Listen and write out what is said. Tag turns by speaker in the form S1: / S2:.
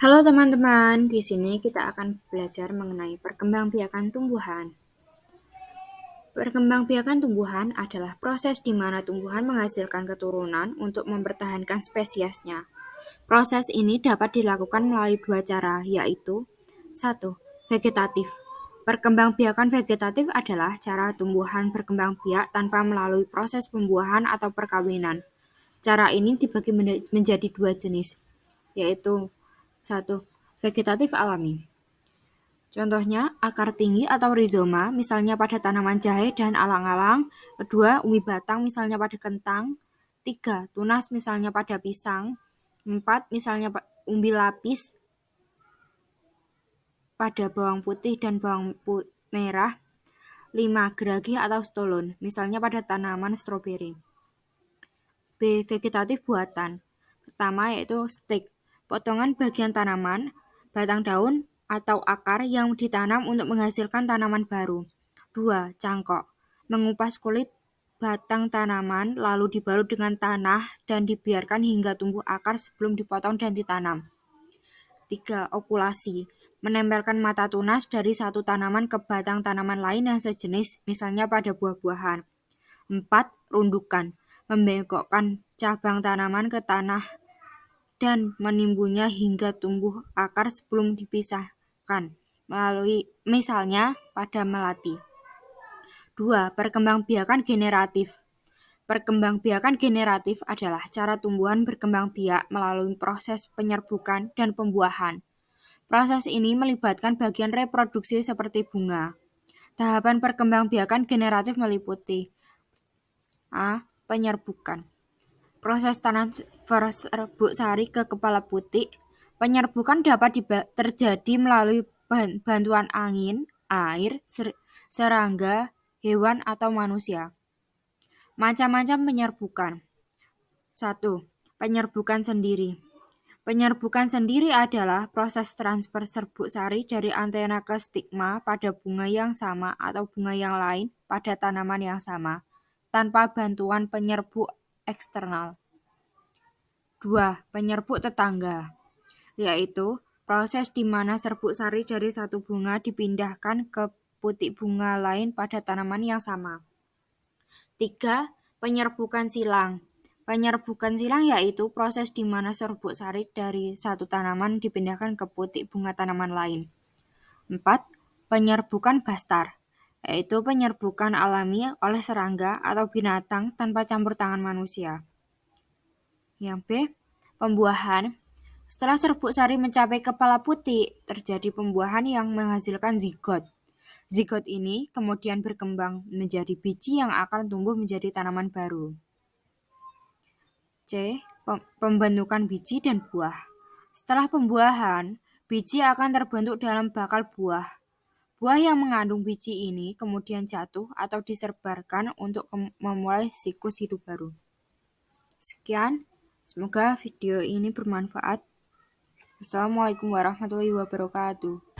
S1: Halo teman-teman, di sini kita akan belajar mengenai perkembangbiakan tumbuhan. Perkembangbiakan tumbuhan adalah proses di mana tumbuhan menghasilkan keturunan untuk mempertahankan spesiesnya. Proses ini dapat dilakukan melalui dua cara, yaitu 1. Vegetatif. Perkembangbiakan vegetatif adalah cara tumbuhan berkembang biak tanpa melalui proses pembuahan atau perkawinan. Cara ini dibagi menjadi dua jenis, yaitu 1. Vegetatif alami. Contohnya, akar tinggi atau rizoma, misalnya pada tanaman jahe dan alang-alang. Kedua, umbi batang, misalnya pada kentang. Tiga, tunas, misalnya pada pisang. Empat, misalnya umbi lapis pada bawang putih dan bawang merah. Lima, geragi atau stolon, misalnya pada tanaman stroberi. B. Vegetatif buatan. Pertama yaitu stik, potongan bagian tanaman, batang daun, atau akar yang ditanam untuk menghasilkan tanaman baru. 2. Cangkok, mengupas kulit batang tanaman lalu dibalut dengan tanah dan dibiarkan hingga tumbuh akar sebelum dipotong dan ditanam. 3. Okulasi, menempelkan mata tunas dari satu tanaman ke batang tanaman lain yang sejenis, misalnya pada buah-buahan. 4. Rundukan, membengkokkan cabang tanaman ke tanah dan menimbunnya hingga tumbuh akar sebelum dipisahkan, melalui misalnya pada melati. 2. Perkembangbiakan generatif. Perkembangbiakan generatif adalah cara tumbuhan berkembang biak melalui proses penyerbukan dan pembuahan. Proses ini melibatkan bagian reproduksi seperti bunga. Tahapan perkembangbiakan generatif meliputi A. Penyerbukan. Proses transfer serbuk sari ke kepala putik. Penyerbukan dapat terjadi melalui bantuan angin, air, serangga, hewan, atau manusia. Macam-macam penyerbukan. 1. Penyerbukan sendiri. Penyerbukan sendiri adalah proses transfer serbuk sari dari antena ke stigma pada bunga yang sama atau bunga yang lain pada tanaman yang sama, tanpa bantuan penyerbuk eksternal. 2. Penyerbuk tetangga, yaitu proses di mana serbuk sari dari satu bunga dipindahkan ke putik bunga lain pada tanaman yang sama. 3. Penyerbukan silang. Penyerbukan silang yaitu proses di mana serbuk sari dari satu tanaman dipindahkan ke putik bunga tanaman lain. 4. Penyerbukan bastar, yaitu penyerbukan alami oleh serangga atau binatang tanpa campur tangan manusia. Yang B. Pembuahan. Setelah serbuk sari mencapai kepala putik, terjadi pembuahan yang menghasilkan zigot. Zigot ini kemudian berkembang menjadi biji yang akan tumbuh menjadi tanaman baru. C. Pembentukan biji dan buah. Setelah pembuahan, biji akan terbentuk dalam bakal buah. Buah yang mengandung biji ini kemudian jatuh atau disebarkan untuk memulai siklus hidup baru. Sekian, semoga video ini bermanfaat. Assalamualaikum warahmatullahi wabarakatuh.